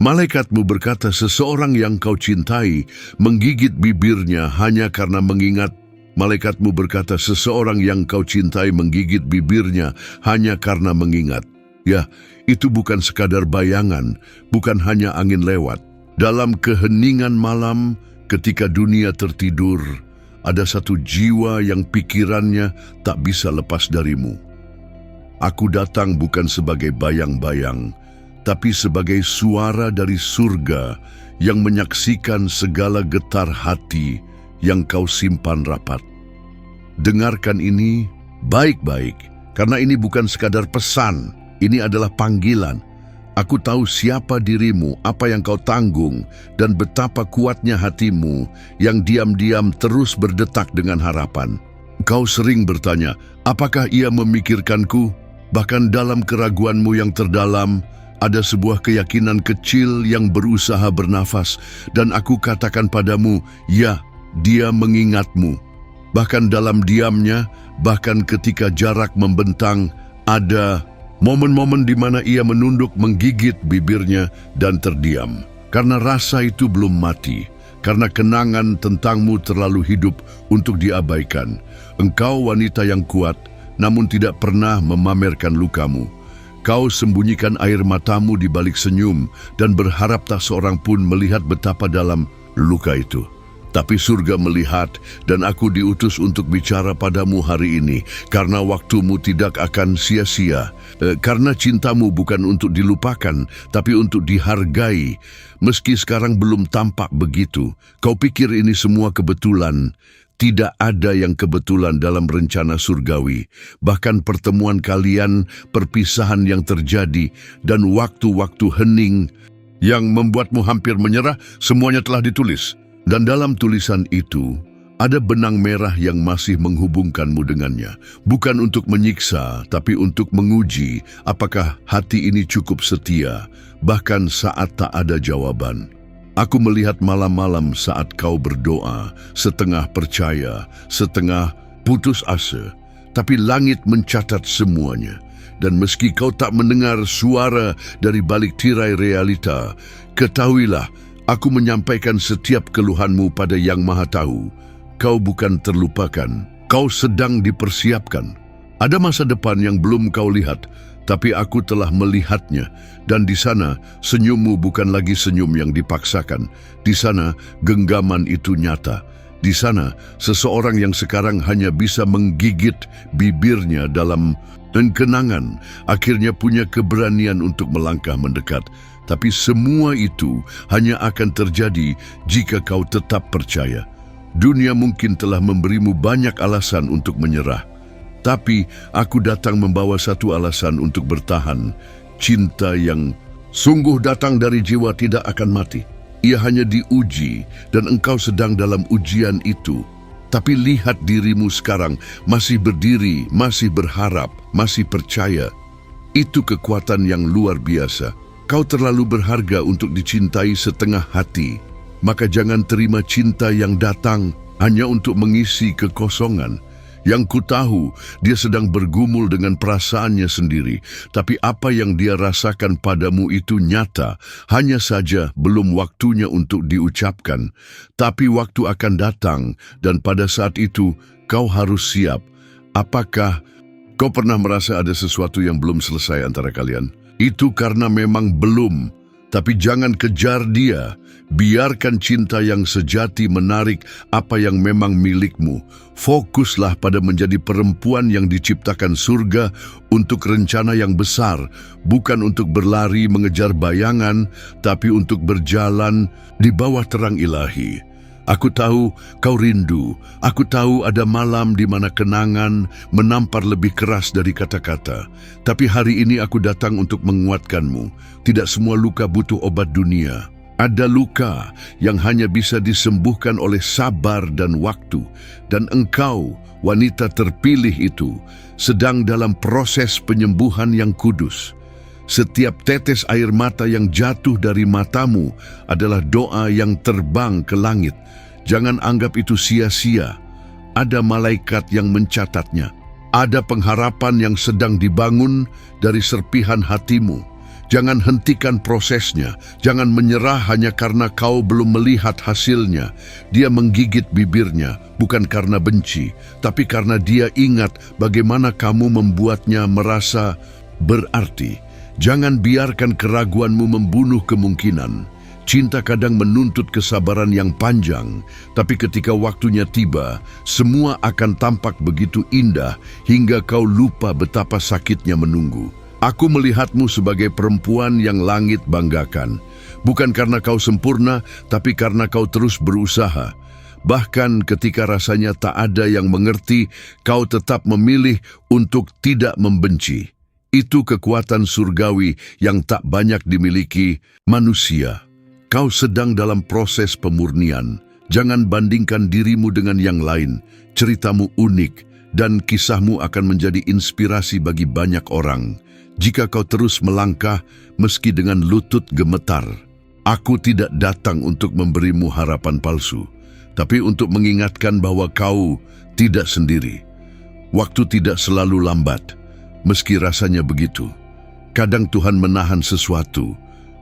Malaikatmu berkata seseorang yang kau cintai menggigit bibirnya hanya karena mengingat. Malaikatmu berkata seseorang yang kau cintai menggigit bibirnya hanya karena mengingat. Ya, itu bukan sekadar bayangan, bukan hanya angin lewat. Dalam keheningan malam, ketika dunia tertidur, ada satu jiwa yang pikirannya tak bisa lepas darimu. Aku datang bukan sebagai bayang-bayang, tapi sebagai suara dari surga yang menyaksikan segala getar hati yang kau simpan rapat. Dengarkan ini baik-baik, karena ini bukan sekadar pesan, ini adalah panggilan. Aku tahu siapa dirimu, apa yang kau tanggung, dan betapa kuatnya hatimu yang diam-diam terus berdetak dengan harapan. Kau sering bertanya, apakah ia memikirkanku? Bahkan dalam keraguanmu yang terdalam, ada sebuah keyakinan kecil yang berusaha bernafas, dan aku katakan padamu, ya, dia mengingatmu. Bahkan dalam diamnya, bahkan ketika jarak membentang, ada momen-momen di mana ia menunduk menggigit bibirnya dan terdiam. Karena rasa itu belum mati, karena kenangan tentangmu terlalu hidup untuk diabaikan. Engkau wanita yang kuat, namun tidak pernah memamerkan lukamu. Kau sembunyikan air matamu di balik senyum dan berharap tak seorang pun melihat betapa dalam luka itu. Tapi surga melihat dan aku diutus untuk bicara padamu hari ini karena waktumu tidak akan sia-sia. Karena cintamu bukan untuk dilupakan tapi untuk dihargai. Meski sekarang belum tampak begitu, kau pikir ini semua kebetulan. Tidak ada yang kebetulan dalam rencana surgawi. Bahkan pertemuan kalian, perpisahan yang terjadi, dan waktu-waktu hening yang membuatmu hampir menyerah, semuanya telah ditulis. Dan dalam tulisan itu, ada benang merah yang masih menghubungkanmu dengannya. Bukan untuk menyiksa, tapi untuk menguji apakah hati ini cukup setia, bahkan saat tak ada jawaban. Aku melihat malam-malam saat kau berdoa, setengah percaya, setengah putus asa. Tapi langit mencatat semuanya. Dan meski kau tak mendengar suara dari balik tirai realita, ketahuilah, aku menyampaikan setiap keluhanmu pada Yang Maha Tahu. Kau bukan terlupakan, kau sedang dipersiapkan. Ada masa depan yang belum kau lihat, tapi aku telah melihatnya. Dan di sana, senyummu bukan lagi senyum yang dipaksakan. Di sana, genggaman itu nyata. Di sana, seseorang yang sekarang hanya bisa menggigit bibirnya dalam kenangan, akhirnya punya keberanian untuk melangkah mendekat. Tapi semua itu hanya akan terjadi jika kau tetap percaya. Dunia mungkin telah memberimu banyak alasan untuk menyerah. Tapi aku datang membawa satu alasan untuk bertahan. Cinta yang sungguh datang dari jiwa tidak akan mati. Ia hanya diuji dan engkau sedang dalam ujian itu. Tapi lihat dirimu sekarang masih berdiri, masih berharap, masih percaya. Itu kekuatan yang luar biasa. Kau terlalu berharga untuk dicintai setengah hati. Maka jangan terima cinta yang datang hanya untuk mengisi kekosongan. Yang ku tahu, dia sedang bergumul dengan perasaannya sendiri. Tapi apa yang dia rasakan padamu itu nyata. Hanya saja belum waktunya untuk diucapkan. Tapi waktu akan datang, dan pada saat itu kau harus siap. Apakah kau pernah merasa ada sesuatu yang belum selesai antara kalian? Itu karena memang belum. Tapi jangan kejar dia. Biarkan cinta yang sejati menarik apa yang memang milikmu. Fokuslah pada menjadi perempuan yang diciptakan surga untuk rencana yang besar, bukan untuk berlari mengejar bayangan, tapi untuk berjalan di bawah terang ilahi. Aku tahu kau rindu. Aku tahu ada malam di mana kenangan menampar lebih keras dari kata-kata. Tapi hari ini aku datang untuk menguatkanmu. Tidak semua luka butuh obat dunia. Ada luka yang hanya bisa disembuhkan oleh sabar dan waktu. Dan engkau, wanita terpilih itu, sedang dalam proses penyembuhan yang kudus. Setiap tetes air mata yang jatuh dari matamu adalah doa yang terbang ke langit. Jangan anggap itu sia-sia. Ada malaikat yang mencatatnya. Ada pengharapan yang sedang dibangun dari serpihan hatimu. Jangan hentikan prosesnya. Jangan menyerah hanya karena kau belum melihat hasilnya. Dia menggigit bibirnya, bukan karena benci, tapi karena dia ingat bagaimana kamu membuatnya merasa berarti. Jangan biarkan keraguanmu membunuh kemungkinan. Cinta kadang menuntut kesabaran yang panjang, tapi ketika waktunya tiba, semua akan tampak begitu indah hingga kau lupa betapa sakitnya menunggu. Aku melihatmu sebagai perempuan yang langit banggakan, bukan karena kau sempurna, tapi karena kau terus berusaha. Bahkan ketika rasanya tak ada yang mengerti, kau tetap memilih untuk tidak membenci. Itu kekuatan surgawi yang tak banyak dimiliki manusia. Kau sedang dalam proses pemurnian. Jangan bandingkan dirimu dengan yang lain. Ceritamu unik dan kisahmu akan menjadi inspirasi bagi banyak orang. Jika kau terus melangkah meski dengan lutut gemetar. Aku tidak datang untuk memberimu harapan palsu, tapi untuk mengingatkan bahwa kau tidak sendiri. Waktu tidak selalu lambat, meski rasanya begitu. Kadang Tuhan menahan sesuatu,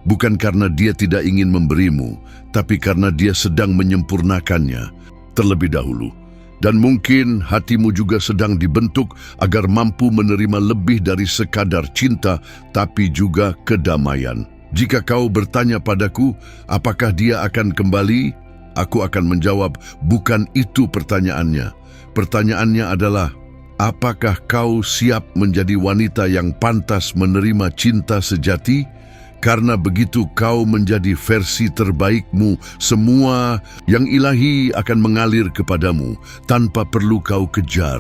bukan karena dia tidak ingin memberimu, tapi karena dia sedang menyempurnakannya terlebih dahulu. Dan mungkin hatimu juga sedang dibentuk agar mampu menerima lebih dari sekadar cinta, tapi juga kedamaian. Jika kau bertanya padaku, apakah dia akan kembali? Aku akan menjawab, bukan itu pertanyaannya. Pertanyaannya adalah, apakah kau siap menjadi wanita yang pantas menerima cinta sejati? Karena begitu kau menjadi versi terbaikmu, semua yang ilahi akan mengalir kepadamu tanpa perlu kau kejar.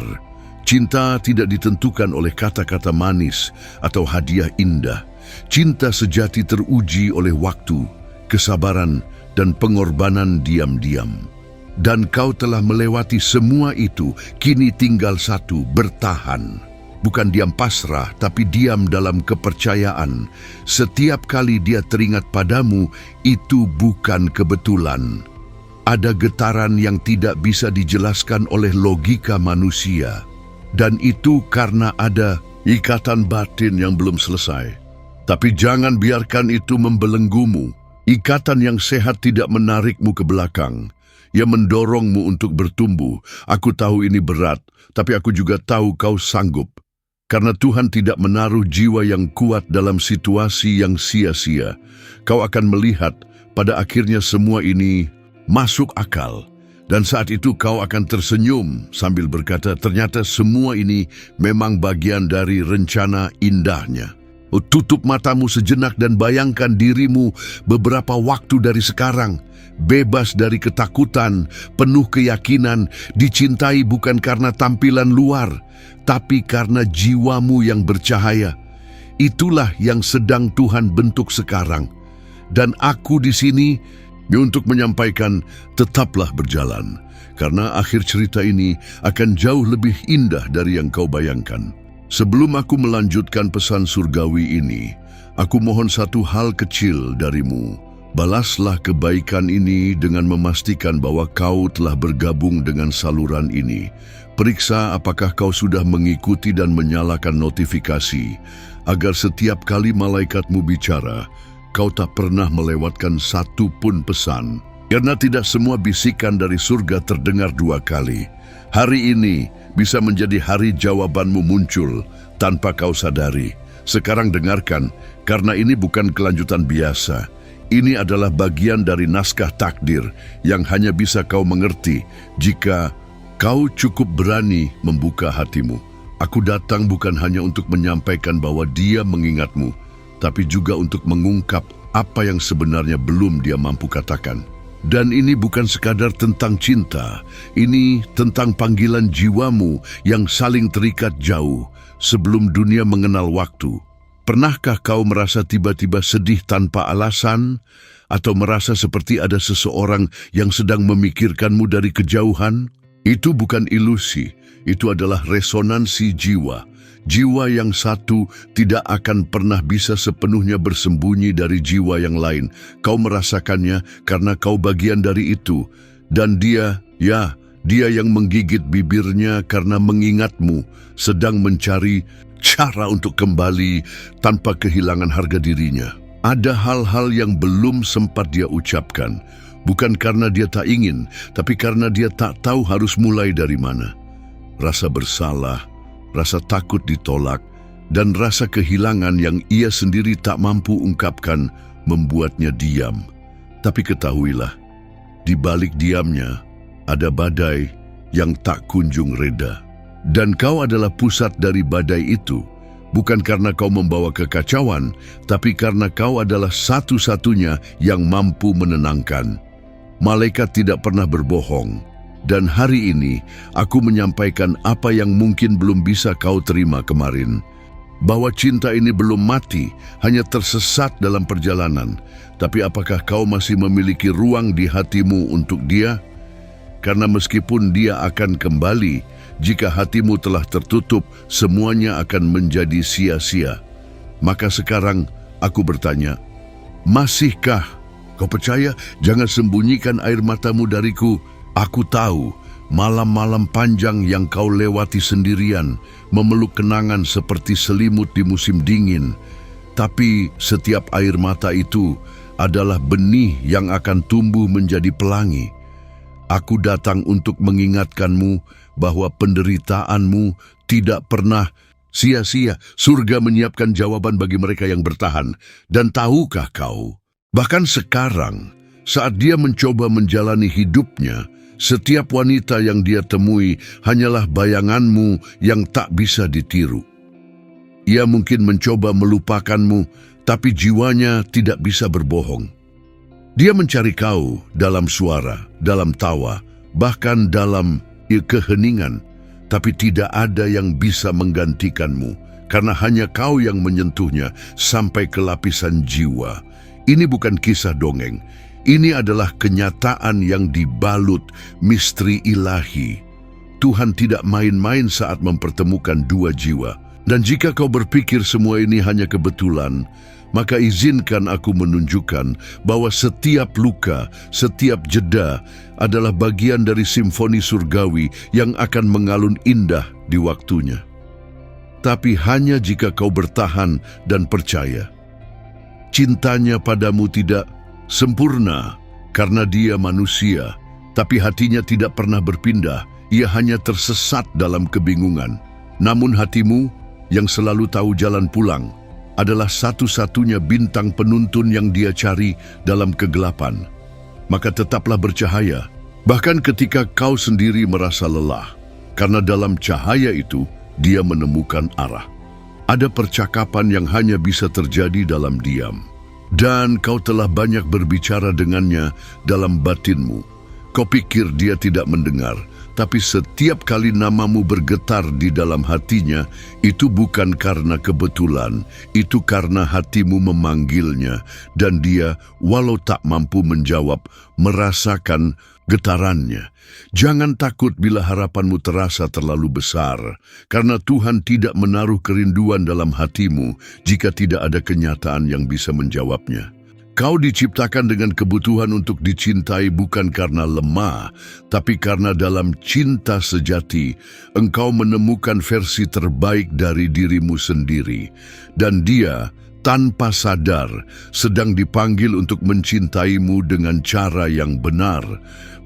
Cinta tidak ditentukan oleh kata-kata manis atau hadiah indah. Cinta sejati teruji oleh waktu, kesabaran, dan pengorbanan diam-diam. Dan kau telah melewati semua itu, kini tinggal satu, bertahan. Bukan diam pasrah, tapi diam dalam kepercayaan. Setiap kali dia teringat padamu, itu bukan kebetulan. Ada getaran yang tidak bisa dijelaskan oleh logika manusia. Dan itu karena ada ikatan batin yang belum selesai. Tapi jangan biarkan itu membelenggumu. Ikatan yang sehat tidak menarikmu ke belakang. Ia mendorongmu untuk bertumbuh. Aku tahu ini berat, tapi aku juga tahu kau sanggup. Karena Tuhan tidak menaruh jiwa yang kuat dalam situasi yang sia-sia. Kau akan melihat pada akhirnya semua ini masuk akal. Dan saat itu kau akan tersenyum sambil berkata, ternyata semua ini memang bagian dari rencana indahnya. Tutup matamu sejenak dan bayangkan dirimu beberapa waktu dari sekarang. Bebas dari ketakutan, penuh keyakinan, dicintai bukan karena tampilan luar, tapi karena jiwamu yang bercahaya. Itulah yang sedang Tuhan bentuk sekarang. Dan aku di sini untuk menyampaikan, tetaplah berjalan. Karena akhir cerita ini akan jauh lebih indah dari yang kau bayangkan. Sebelum aku melanjutkan pesan surgawi ini, aku mohon satu hal kecil darimu. Balaslah kebaikan ini dengan memastikan bahwa kau telah bergabung dengan saluran ini. Periksa apakah kau sudah mengikuti dan menyalakan notifikasi, agar setiap kali malaikatmu bicara, kau tak pernah melewatkan satu pun pesan. Karena tidak semua bisikan dari surga terdengar dua kali. Hari ini bisa menjadi hari jawabanmu muncul tanpa kau sadari. Sekarang dengarkan, karena ini bukan kelanjutan biasa. Ini adalah bagian dari naskah takdir yang hanya bisa kau mengerti jika kau cukup berani membuka hatimu. Aku datang bukan hanya untuk menyampaikan bahwa dia mengingatmu, tapi juga untuk mengungkap apa yang sebenarnya belum dia mampu katakan. Dan ini bukan sekadar tentang cinta, ini tentang panggilan jiwamu yang saling terikat jauh sebelum dunia mengenal waktu. Pernahkah kau merasa tiba-tiba sedih tanpa alasan, atau merasa seperti ada seseorang yang sedang memikirkanmu dari kejauhan? Itu bukan ilusi, itu adalah resonansi jiwa. Jiwa yang satu tidak akan pernah bisa sepenuhnya bersembunyi dari jiwa yang lain. Kau merasakannya karena kau bagian dari itu. Dan dia, ya, dia yang menggigit bibirnya karena mengingatmu, sedang mencari cara untuk kembali tanpa kehilangan harga dirinya. Ada hal-hal yang belum sempat dia ucapkan, bukan karena dia tak ingin, tapi karena dia tak tahu harus mulai dari mana. Rasa bersalah, rasa takut ditolak, dan rasa kehilangan yang ia sendiri tak mampu ungkapkan membuatnya diam. Tapi ketahuilah, di balik diamnya ada badai yang tak kunjung reda. Dan kau adalah pusat dari badai itu, bukan karena kau membawa kekacauan, tapi karena kau adalah satu-satunya yang mampu menenangkan. Malaikat tidak pernah berbohong, dan hari ini aku menyampaikan apa yang mungkin belum bisa kau terima kemarin. Bahwa cinta ini belum mati, hanya tersesat dalam perjalanan. Tapi apakah kau masih memiliki ruang di hatimu untuk dia? Karena meskipun dia akan kembali, jika hatimu telah tertutup, semuanya akan menjadi sia-sia. Maka sekarang aku bertanya, masihkah kau percaya? Jangan sembunyikan air matamu dariku. Aku tahu malam-malam panjang yang kau lewati sendirian, memeluk kenangan seperti selimut di musim dingin. Tapi setiap air mata itu adalah benih yang akan tumbuh menjadi pelangi. Aku datang untuk mengingatkanmu bahwa penderitaanmu tidak pernah sia-sia. Surga menyiapkan jawaban bagi mereka yang bertahan. Dan tahukah kau, bahkan sekarang, saat dia mencoba menjalani hidupnya, setiap wanita yang dia temui hanyalah bayanganmu yang tak bisa ditiru. Ia mungkin mencoba melupakanmu, tapi jiwanya tidak bisa berbohong. Dia mencari kau dalam suara, dalam tawa, bahkan dalam keheningan, tapi tidak ada yang bisa menggantikanmu, karena hanya kau yang menyentuhnya sampai ke lapisan jiwa. Ini bukan kisah dongeng, ini adalah kenyataan yang dibalut misteri ilahi. Tuhan tidak main-main saat mempertemukan dua jiwa. Dan jika kau berpikir semua ini hanya kebetulan, maka izinkan aku menunjukkan bahwa setiap luka, setiap jeda adalah bagian dari simfoni surgawi yang akan mengalun indah di waktunya. Tapi hanya jika kau bertahan dan percaya. Cintanya padamu tidak sempurna karena dia manusia, tapi hatinya tidak pernah berpindah. Ia hanya tersesat dalam kebingungan. Namun hatimu yang selalu tahu jalan pulang adalah satu-satunya bintang penuntun yang dia cari dalam kegelapan. Maka tetaplah bercahaya, bahkan ketika kau sendiri merasa lelah, karena dalam cahaya itu dia menemukan arah. Ada percakapan yang hanya bisa terjadi dalam diam, dan kau telah banyak berbicara dengannya dalam batinmu. Kau pikir dia tidak mendengar, tapi setiap kali namamu bergetar di dalam hatinya, itu bukan karena kebetulan, itu karena hatimu memanggilnya, dan dia, walau tak mampu menjawab, merasakan getarannya. Jangan takut bila harapanmu terasa terlalu besar, karena Tuhan tidak menaruh kerinduan dalam hatimu jika tidak ada kenyataan yang bisa menjawabnya. Kau diciptakan dengan kebutuhan untuk dicintai bukan karena lemah, tapi karena dalam cinta sejati, engkau menemukan versi terbaik dari dirimu sendiri. Dan dia, tanpa sadar, sedang dipanggil untuk mencintaimu dengan cara yang benar.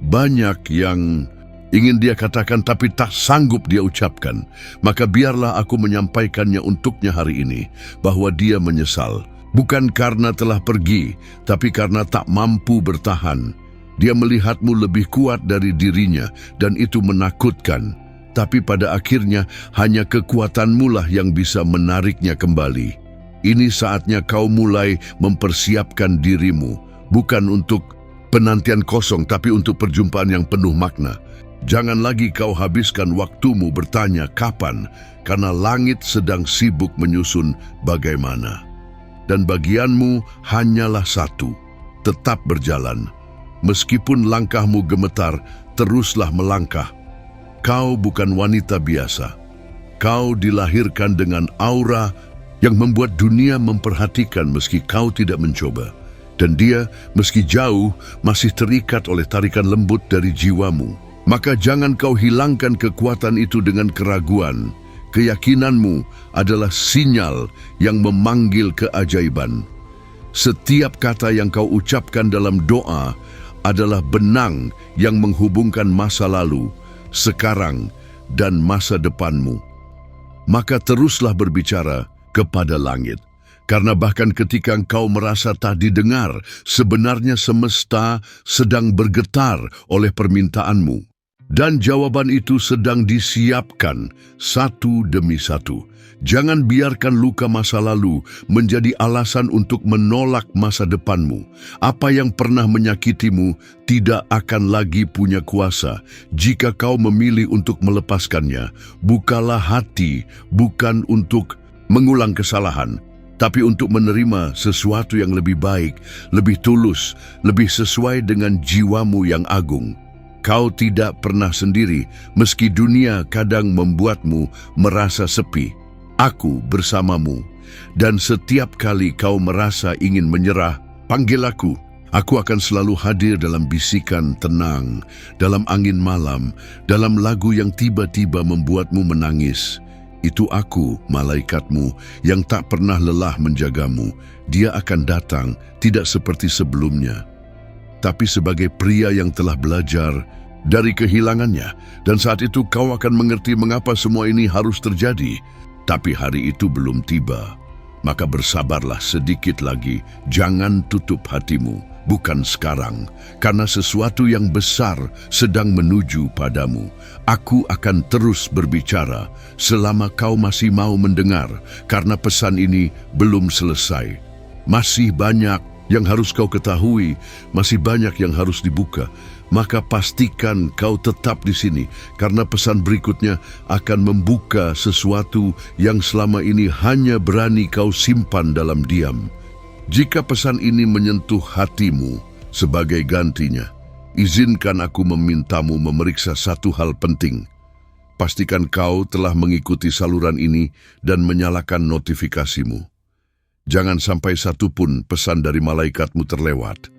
Banyak yang ingin dia katakan tapi tak sanggup dia ucapkan. Maka biarlah aku menyampaikannya untuknya hari ini, bahwa dia menyesal. Bukan karena telah pergi, tapi karena tak mampu bertahan. Dia melihatmu lebih kuat dari dirinya, dan itu menakutkan. Tapi pada akhirnya, hanya kekuatanmu lah yang bisa menariknya kembali. Ini saatnya kau mulai mempersiapkan dirimu, bukan untuk penantian kosong, tapi untuk perjumpaan yang penuh makna. Jangan lagi kau habiskan waktumu bertanya kapan, karena langit sedang sibuk menyusun bagaimana. Dan bagianmu hanyalah satu, tetap berjalan. Meskipun langkahmu gemetar, teruslah melangkah. Kau bukan wanita biasa. Kau dilahirkan dengan aura yang membuat dunia memperhatikan meski kau tidak mencoba. Dan dia, meski jauh, masih terikat oleh tarikan lembut dari jiwamu. Maka jangan kau hilangkan kekuatan itu dengan keraguan, Keyakinanmu adalah sinyal yang memanggil keajaiban. Setiap kata yang kau ucapkan dalam doa adalah benang yang menghubungkan masa lalu, sekarang, dan masa depanmu. Maka teruslah berbicara kepada langit. Karena bahkan ketika engkau merasa tak didengar, sebenarnya semesta sedang bergetar oleh permintaanmu. Dan jawaban itu sedang disiapkan satu demi satu. Jangan biarkan luka masa lalu menjadi alasan untuk menolak masa depanmu. Apa yang pernah menyakitimu tidak akan lagi punya kuasa jika kau memilih untuk melepaskannya. Bukalah hati bukan untuk mengulang kesalahan, tapi untuk menerima sesuatu yang lebih baik, lebih tulus, lebih sesuai dengan jiwamu yang agung. Kau tidak pernah sendiri, meski dunia kadang membuatmu merasa sepi. Aku bersamamu, dan setiap kali kau merasa ingin menyerah, panggil aku. Aku akan selalu hadir dalam bisikan tenang, dalam angin malam, dalam lagu yang tiba-tiba membuatmu menangis. Itu aku, malaikatmu, yang tak pernah lelah menjagamu. Dia akan datang, tidak seperti sebelumnya, tapi sebagai pria yang telah belajar dari kehilangannya. Dan saat itu kau akan mengerti mengapa semua ini harus terjadi. Tapi hari itu belum tiba. Maka bersabarlah sedikit lagi. Jangan tutup hatimu, bukan sekarang, karena sesuatu yang besar sedang menuju padamu. Aku akan terus berbicara selama kau masih mau mendengar, karena pesan ini belum selesai. Masih banyak yang harus kau ketahui, masih banyak yang harus dibuka. Maka pastikan kau tetap di sini, karena pesan berikutnya akan membuka sesuatu yang selama ini hanya berani kau simpan dalam diam. Jika pesan ini menyentuh hatimu, sebagai gantinya, izinkan aku memintamu memeriksa satu hal penting. Pastikan kau telah mengikuti saluran ini dan menyalakan notifikasimu. Jangan sampai satu pun pesan dari malaikatmu terlewat,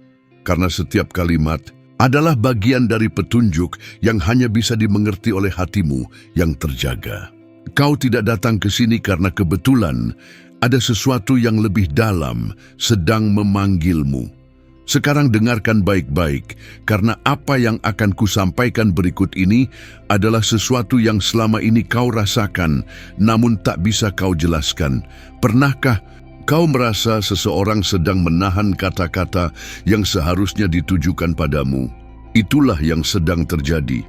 karena setiap kalimat adalah bagian dari petunjuk yang hanya bisa dimengerti oleh hatimu yang terjaga. Kau tidak datang ke sini karena kebetulan. Ada sesuatu yang lebih dalam sedang memanggilmu. Sekarang dengarkan baik-baik, karena apa yang akan kusampaikan berikut ini adalah sesuatu yang selama ini kau rasakan, namun tak bisa kau jelaskan. Pernahkah kau merasa seseorang sedang menahan kata-kata yang seharusnya ditujukan padamu? Itulah yang sedang terjadi.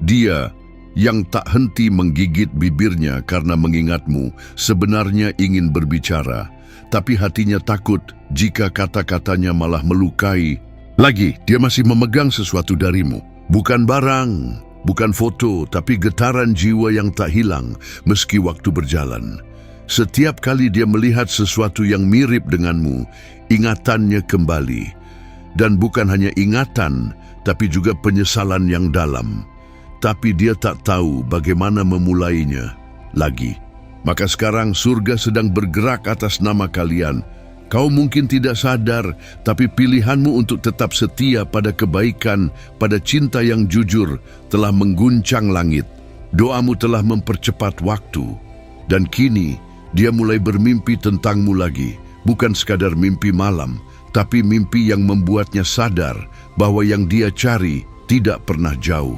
Dia yang tak henti menggigit bibirnya karena mengingatmu sebenarnya ingin berbicara, tapi hatinya takut jika kata-katanya malah melukai. Lagi, dia masih memegang sesuatu darimu. Bukan barang, bukan foto, tapi getaran jiwa yang tak hilang meski waktu berjalan. Setiap kali dia melihat sesuatu yang mirip denganmu, ingatannya kembali. Dan bukan hanya ingatan, tapi juga penyesalan yang dalam. Tapi dia tak tahu bagaimana memulainya lagi. Maka sekarang surga sedang bergerak atas nama kalian. Kau mungkin tidak sadar, tapi pilihanmu untuk tetap setia pada kebaikan, pada cinta yang jujur, telah mengguncang langit. Doamu telah mempercepat waktu. Dan kini, dia mulai bermimpi tentangmu lagi, bukan sekadar mimpi malam, tapi mimpi yang membuatnya sadar bahwa yang dia cari tidak pernah jauh.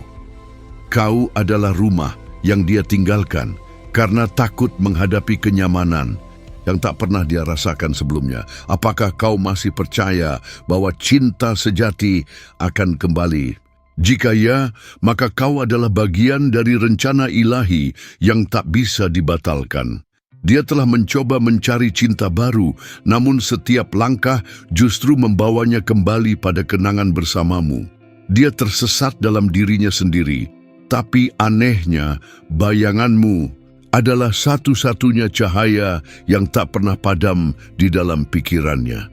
Kau adalah rumah yang dia tinggalkan karena takut menghadapi kenyamanan yang tak pernah dia rasakan sebelumnya. Apakah kau masih percaya bahwa cinta sejati akan kembali? Jika ya, maka kau adalah bagian dari rencana ilahi yang tak bisa dibatalkan. Dia telah mencoba mencari cinta baru, namun setiap langkah justru membawanya kembali pada kenangan bersamamu. Dia tersesat dalam dirinya sendiri, tapi anehnya bayanganmu adalah satu-satunya cahaya yang tak pernah padam di dalam pikirannya.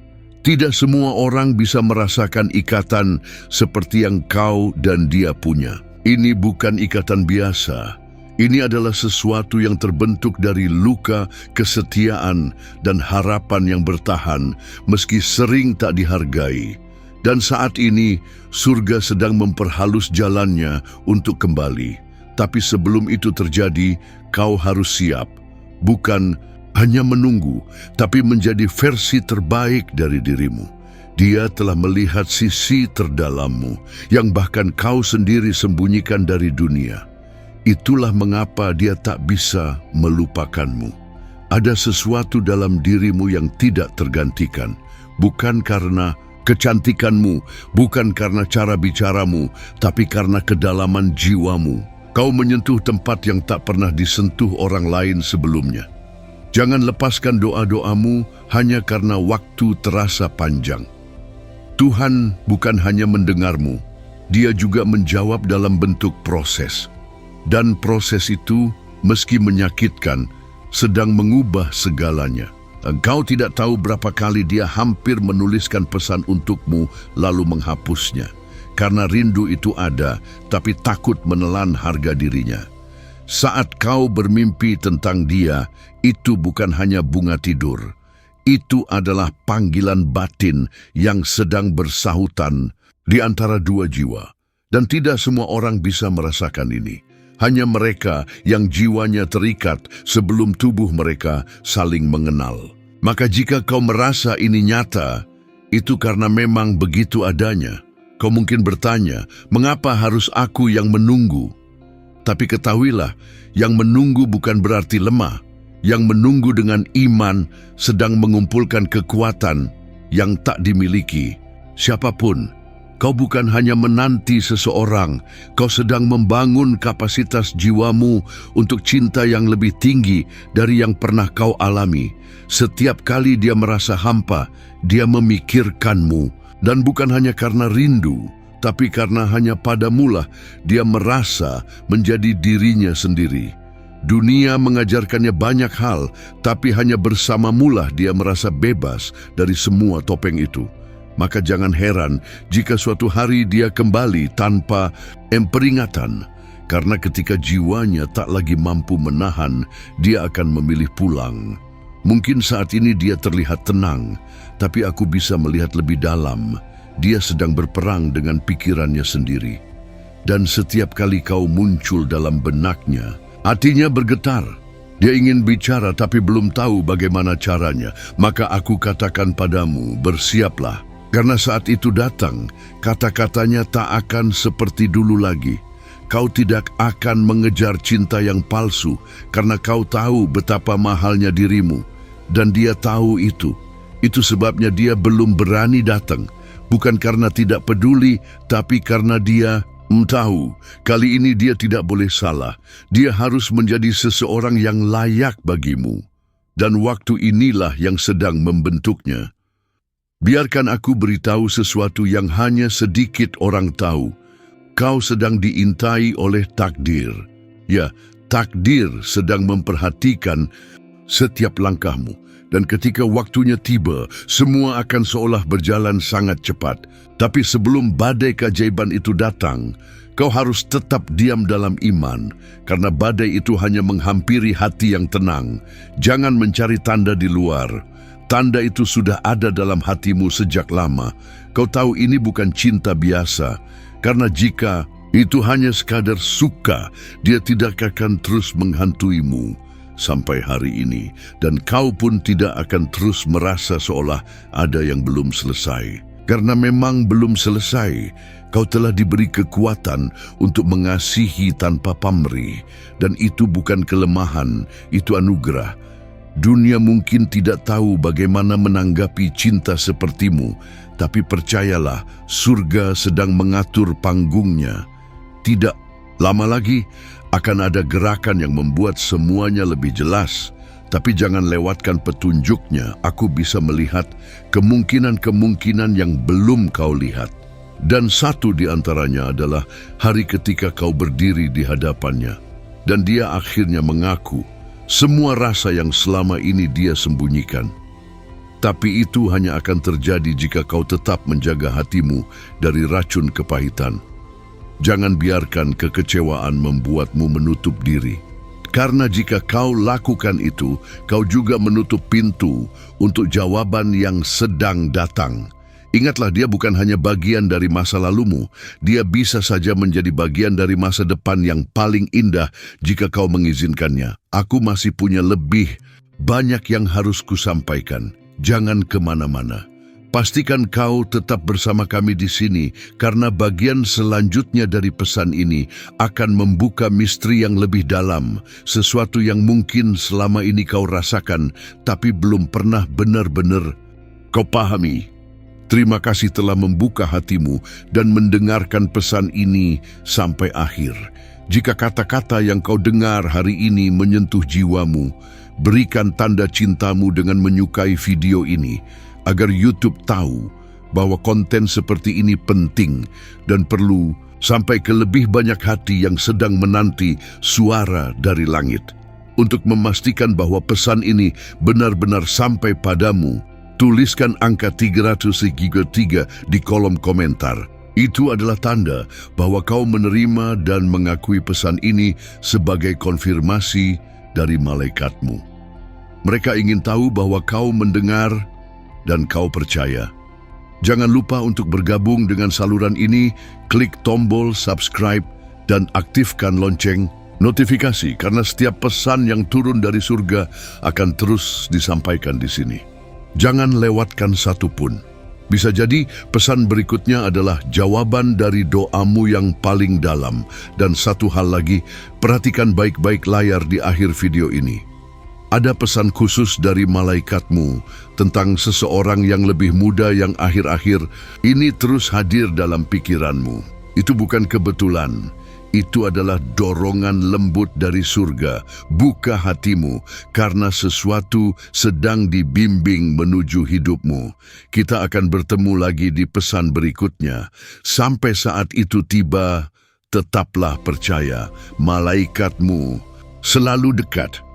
Tidak semua orang bisa merasakan ikatan seperti yang kau dan dia punya. Ini bukan ikatan biasa. Ini adalah sesuatu yang terbentuk dari luka, kesetiaan, dan harapan yang bertahan, meski sering tak dihargai. Dan saat ini, surga sedang memperhalus jalannya untuk kembali. Tapi sebelum itu terjadi, kau harus siap. Bukan hanya menunggu, tapi menjadi versi terbaik dari dirimu. Dia telah melihat sisi terdalammu, yang bahkan kau sendiri sembunyikan dari dunia. Itulah mengapa dia tak bisa melupakanmu. Ada sesuatu dalam dirimu yang tidak tergantikan, bukan karena kecantikanmu, bukan karena cara bicaramu, tapi karena kedalaman jiwamu. Kau menyentuh tempat yang tak pernah disentuh orang lain sebelumnya. Jangan lepaskan doa-doamu hanya karena waktu terasa panjang. Tuhan bukan hanya mendengarmu, Dia juga menjawab dalam bentuk proses. Dan proses itu, meski menyakitkan, sedang mengubah segalanya. Engkau tidak tahu berapa kali Dia hampir menuliskan pesan untukmu lalu menghapusnya. Karena rindu itu ada, tapi takut menelan harga dirinya. Saat kau bermimpi tentang Dia, itu bukan hanya bunga tidur. Itu adalah panggilan batin yang sedang bersahutan di antara dua jiwa. Dan tidak semua orang bisa merasakan ini. Hanya mereka yang jiwanya terikat sebelum tubuh mereka saling mengenal. Maka jika kau merasa ini nyata, itu karena memang begitu adanya. Kau mungkin bertanya, mengapa harus aku yang menunggu? Tapi ketahuilah, yang menunggu bukan berarti lemah. Yang menunggu dengan iman sedang mengumpulkan kekuatan yang tak dimiliki siapapun. Kau bukan hanya menanti seseorang, kau sedang membangun kapasitas jiwamu untuk cinta yang lebih tinggi dari yang pernah kau alami. Setiap kali dia merasa hampa, dia memikirkanmu. Dan bukan hanya karena rindu, tapi karena hanya padamulah dia merasa menjadi dirinya sendiri. Dunia mengajarkannya banyak hal, tapi hanya bersamamulah dia merasa bebas dari semua topeng itu. Maka jangan heran jika suatu hari dia kembali tanpa peringatan. Karena ketika jiwanya tak lagi mampu menahan, dia akan memilih pulang. Mungkin saat ini dia terlihat tenang, tapi aku bisa melihat lebih dalam. Dia sedang berperang dengan pikirannya sendiri. Dan setiap kali kau muncul dalam benaknya, hatinya bergetar. Dia ingin bicara tapi belum tahu bagaimana caranya. Maka aku katakan padamu, bersiaplah. Karena saat itu datang, kata-katanya tak akan seperti dulu lagi. Kau tidak akan mengejar cinta yang palsu, karena kau tahu betapa mahalnya dirimu. Dan dia tahu itu. Itu sebabnya dia belum berani datang. Bukan karena tidak peduli, tapi karena dia tahu, kali ini dia tidak boleh salah. Dia harus menjadi seseorang yang layak bagimu. Dan waktu inilah yang sedang membentuknya. Biarkan aku beritahu sesuatu yang hanya sedikit orang tahu. Kau sedang diintai oleh takdir. Ya, takdir sedang memperhatikan setiap langkahmu. Dan ketika waktunya tiba, semua akan seolah berjalan sangat cepat. Tapi sebelum badai keajaiban itu datang, kau harus tetap diam dalam iman, karena badai itu hanya menghampiri hati yang tenang. Jangan mencari tanda di luar. Tanda itu sudah ada dalam hatimu sejak lama. Kau tahu ini bukan cinta biasa, karena jika itu hanya sekadar suka, dia tidak akan terus menghantuimu sampai hari ini, dan kau pun tidak akan terus merasa seolah ada yang belum selesai. Karena memang belum selesai, kau telah diberi kekuatan untuk mengasihi tanpa pamrih, dan itu bukan kelemahan, itu anugerah. Dunia mungkin tidak tahu bagaimana menanggapi cinta sepertimu, tapi percayalah, surga sedang mengatur panggungnya. Tidak lama lagi, akan ada gerakan yang membuat semuanya lebih jelas. Tapi jangan lewatkan petunjuknya. Aku bisa melihat kemungkinan-kemungkinan yang belum kau lihat. Dan satu di antaranya adalah hari ketika kau berdiri di hadapannya. Dan dia akhirnya mengaku semua rasa yang selama ini dia sembunyikan. Tapi itu hanya akan terjadi jika kau tetap menjaga hatimu dari racun kepahitan. Jangan biarkan kekecewaan membuatmu menutup diri. Karena jika kau lakukan itu, kau juga menutup pintu untuk jawaban yang sedang datang. Ingatlah, dia bukan hanya bagian dari masa lalumu, dia bisa saja menjadi bagian dari masa depan yang paling indah jika kau mengizinkannya. Aku masih punya lebih banyak yang harus kusampaikan. Jangan kemana-mana. Pastikan kau tetap bersama kami di sini, karena bagian selanjutnya dari pesan ini akan membuka misteri yang lebih dalam, sesuatu yang mungkin selama ini kau rasakan, tapi belum pernah benar-benar kau pahami. Terima kasih telah membuka hatimu dan mendengarkan pesan ini sampai akhir. Jika kata-kata yang kau dengar hari ini menyentuh jiwamu, berikan tanda cintamu dengan menyukai video ini, agar YouTube tahu bahwa konten seperti ini penting dan perlu sampai ke lebih banyak hati yang sedang menanti suara dari langit. Untuk memastikan bahwa pesan ini benar-benar sampai padamu, tuliskan angka 333 di kolom komentar. Itu adalah tanda bahwa kau menerima dan mengakui pesan ini sebagai konfirmasi dari malaikatmu. Mereka ingin tahu bahwa kau mendengar dan kau percaya. Jangan lupa untuk bergabung dengan saluran ini, klik tombol subscribe dan aktifkan lonceng notifikasi, karena setiap pesan yang turun dari surga akan terus disampaikan di sini. Jangan lewatkan satu pun. Bisa jadi pesan berikutnya adalah jawaban dari doamu yang paling dalam. Dan satu hal lagi, perhatikan baik-baik layar di akhir video ini. Ada pesan khusus dari malaikatmu tentang seseorang yang lebih muda yang akhir-akhir ini terus hadir dalam pikiranmu. Itu bukan kebetulan. Itu adalah dorongan lembut dari surga. Buka hatimu, karena sesuatu sedang dibimbing menuju hidupmu. Kita akan bertemu lagi di pesan berikutnya. Sampai saat itu tiba, tetaplah percaya, malaikatmu selalu dekat.